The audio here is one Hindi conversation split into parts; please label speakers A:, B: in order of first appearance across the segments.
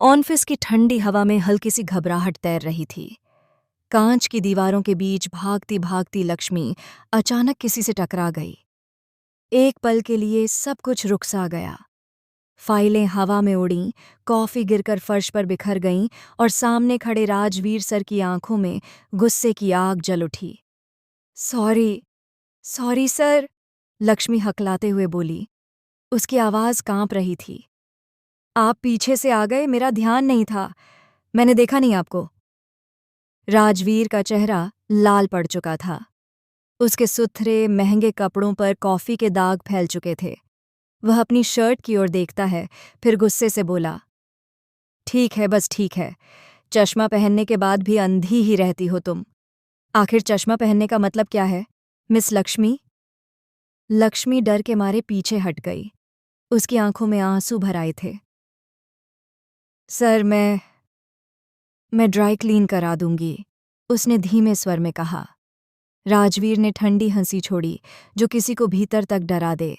A: ऑफिस की ठंडी हवा में हल्की सी घबराहट तैर रही थी। कांच की दीवारों के बीच भागती भागती लक्ष्मी अचानक किसी से टकरा गई। एक पल के लिए सब कुछ रुक सा गया। फाइलें हवा में उड़ीं, कॉफी गिरकर फर्श पर बिखर गईं और सामने खड़े राजवीर सर की आंखों में गुस्से की आग जल उठी। सॉरी, सॉरी सर, लक्ष्मी हकलाते हुए बोली। उसकी आवाज कांप रही थी। आप पीछे से आ गए, मेरा ध्यान नहीं था, मैंने देखा नहीं आपको। राजवीर का चेहरा लाल पड़ चुका था। उसके सुथरे महंगे कपड़ों पर कॉफी के दाग फैल चुके थे। वह अपनी शर्ट की ओर देखता है, फिर गुस्से से बोला, ठीक है, बस ठीक है। चश्मा पहनने के बाद भी अंधी ही रहती हो तुम। आखिर चश्मा पहनने का मतलब क्या है, मिस लक्ष्मी? लक्ष्मी डर के मारे पीछे हट गई। उसकी आंखों में आंसू भर आए थे। सर, मैं ड्राई क्लीन करा दूंगी, उसने धीमे स्वर में कहा। राजवीर ने ठंडी हंसी छोड़ी, जो किसी को भीतर तक डरा दे।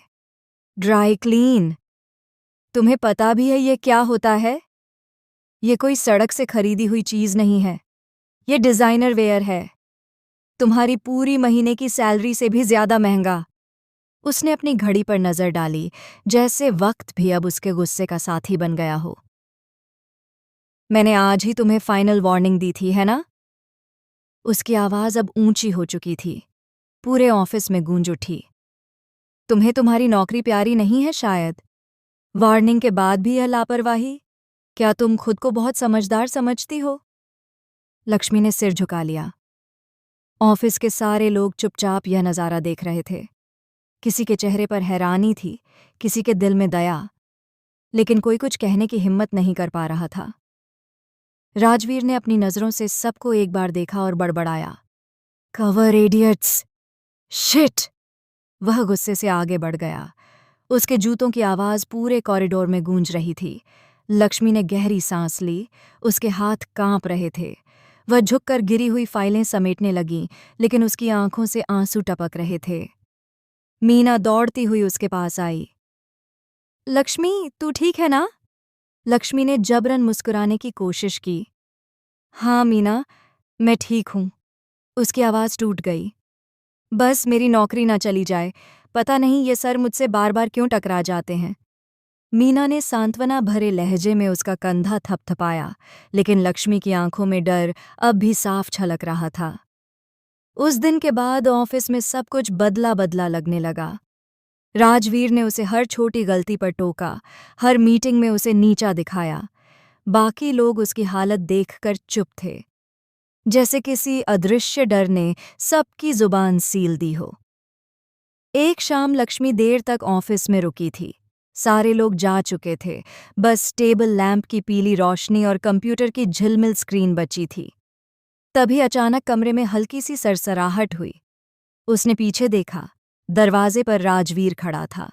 A: Dry clean? तुम्हें पता भी है ये क्या होता है? ये कोई सड़क से खरीदी हुई चीज नहीं है, ये डिजाइनर वेयर है। तुम्हारी पूरी महीने की सैलरी से भी ज्यादा महंगा। उसने अपनी घड़ी पर नजर डाली, जैसे वक्त भी अब उसके गुस्से का साथी बन गया हो। मैंने आज ही तुम्हें फाइनल वार्निंग दी थी, है ना? उसकी आवाज अब ऊंची हो चुकी थी, पूरे ऑफिस में गूंज उठी। तुम्हें तुम्हारी नौकरी प्यारी नहीं है शायद? वार्निंग के बाद भी यह लापरवाही? क्या तुम खुद को बहुत समझदार समझती हो? लक्ष्मी ने सिर झुका लिया। ऑफिस के सारे लोग चुपचाप यह नज़ारा देख रहे थे। किसी के चेहरे पर हैरानी थी, किसी के दिल में दया, लेकिन कोई कुछ कहने की हिम्मत नहीं कर पा रहा था। राजवीर ने अपनी नज़रों से सबको एक बार देखा और बड़बड़ाया, कवर इडियट्स! शिट! वह गुस्से से आगे बढ़ गया। उसके जूतों की आवाज़ पूरे कॉरिडोर में गूंज रही थी। लक्ष्मी ने गहरी सांस ली, उसके हाथ कांप रहे थे। वह झुककर गिरी हुई फाइलें समेटने लगी, लेकिन उसकी आंखों से आंसू टपक रहे थे। मीना दौड़ती हुई उसके पास आई। लक्ष्मी, तू ठीक है ना? लक्ष्मी ने जबरन मुस्कुराने की कोशिश की। हाँ मीना, मैं ठीक हूँ। उसकी आवाज़ टूट गई। बस मेरी नौकरी ना चली जाए, पता नहीं ये सर मुझसे बार बार क्यों टकरा जाते हैं। मीना ने सांत्वना भरे लहजे में उसका कंधा थपथपाया, लेकिन लक्ष्मी की आंखों में डर अब भी साफ झलक रहा था। उस दिन के बाद ऑफिस में सब कुछ बदला बदला लगने लगा। राजवीर ने उसे हर छोटी गलती पर टोका, हर मीटिंग में उसे नीचा दिखाया। बाकी लोग उसकी हालत देखकर चुप थे, जैसे किसी अदृश्य डर ने सबकी जुबान सील दी हो। एक शाम लक्ष्मी देर तक ऑफिस में रुकी थी। सारे लोग जा चुके थे, बस टेबल लैंप की पीली रोशनी और कंप्यूटर की झिलमिल स्क्रीन बची थी। तभी अचानक कमरे में हल्की सी सरसराहट हुई। उसने पीछे देखा, दरवाजे पर राजवीर खड़ा था।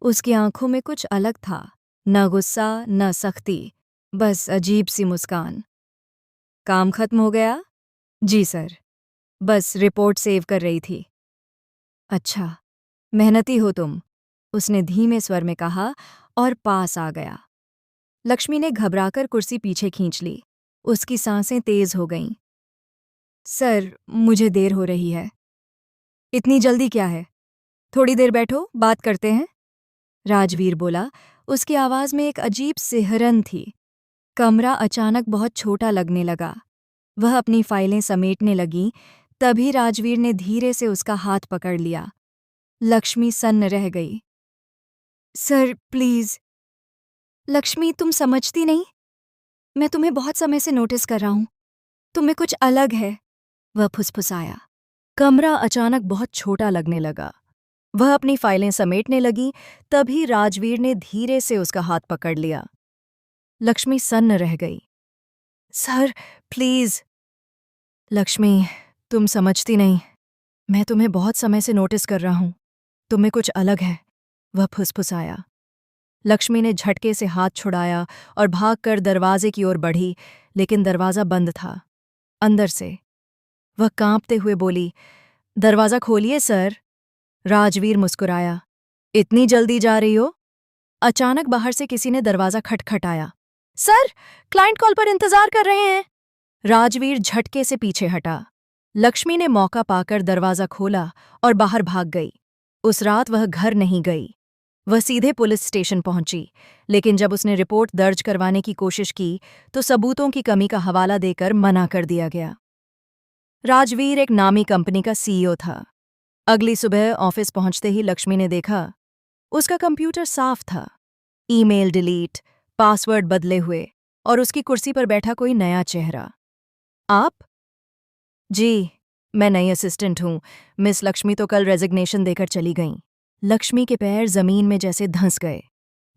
A: उसकी आंखों में कुछ अलग था, न गुस्सा न सख्ती, बस अजीब सी मुस्कान। काम खत्म हो गया? जी सर, बस रिपोर्ट सेव कर रही थी। अच्छा, मेहनती हो तुम, उसने धीमे स्वर में कहा और पास आ गया। लक्ष्मी ने घबराकर कुर्सी पीछे खींच ली। उसकी सांसें तेज हो गईं। सर, मुझे देर हो रही है। इतनी जल्दी क्या है? थोड़ी देर बैठो, बात करते हैं, राजवीर बोला। उसकी आवाज़ में एक अजीब सिहरन थी। कमरा अचानक बहुत छोटा लगने लगा। वह अपनी फाइलें समेटने लगी, तभी राजवीर ने धीरे से उसका हाथ पकड़ लिया। लक्ष्मी सन्न रह गई। Sir, please. लक्ष्मी, तुम समझती नहीं, मैं तुम्हें बहुत समय से नोटिस कर रहा हूँ। तुम्हें कुछ अलग है, वह फुसफुसाया। कमरा अचानक बहुत छोटा लगने लगा। वह अपनी फाइलें समेटने लगी, तभी राजवीर ने धीरे से उसका हाथ पकड़ लिया। लक्ष्मी सन्न रह गई। Sir, please. लक्ष्मी, तुम समझती नहीं, मैं तुम्हें बहुत समय से नोटिस कर रहा हूँ। तुम्हें कुछ अलग है, वह फुसफुसाया। लक्ष्मी ने झटके से हाथ छुड़ाया और भागकर दरवाजे की ओर बढ़ी, लेकिन दरवाज़ा बंद था। अंदर से वह कांपते हुए बोली, दरवाज़ा खोलिए सर। राजवीर मुस्कुराया। इतनी जल्दी जा रही हो? अचानक बाहर से किसी ने दरवाज़ा खटखटाया। सर, क्लाइंट कॉल पर इंतजार कर रहे हैं। राजवीर झटके से पीछे हटा। लक्ष्मी ने मौका पाकर दरवाजा खोला और बाहर भाग गई। उस रात वह घर नहीं गई। वह सीधे पुलिस स्टेशन पहुंची, लेकिन जब उसने रिपोर्ट दर्ज करवाने की कोशिश की तो सबूतों की कमी का हवाला देकर मना कर दिया गया। राजवीर एक नामी कंपनी का सीईओ था। अगली सुबह ऑफिस पहुंचते ही लक्ष्मी ने देखा, उसका कंप्यूटर साफ था, ईमेल डिलीट, पासवर्ड बदले हुए और उसकी कुर्सी पर बैठा कोई नया चेहरा। आप? जी, मैं नई असिस्टेंट हूँ। मिस लक्ष्मी तो कल रेजिग्नेशन देकर चली गईं। लक्ष्मी के पैर जमीन में जैसे धंस गए।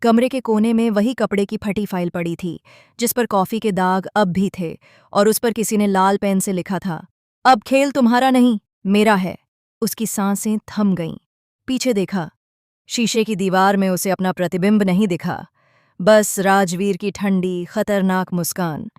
A: कमरे के कोने में वही कपड़े की फटी फाइल पड़ी थी, जिस पर कॉफी के दाग अब भी थे और उस पर किसी ने लाल पेन से लिखा था, अब खेल तुम्हारा नहीं, मेरा है। उसकी सांसें थम गईं। पीछे देखा। शीशे की दीवार में उसे अपना प्रतिबिंब नहीं दिखा, बस राजवीर की ठंडी, खतरनाक मुस्कान।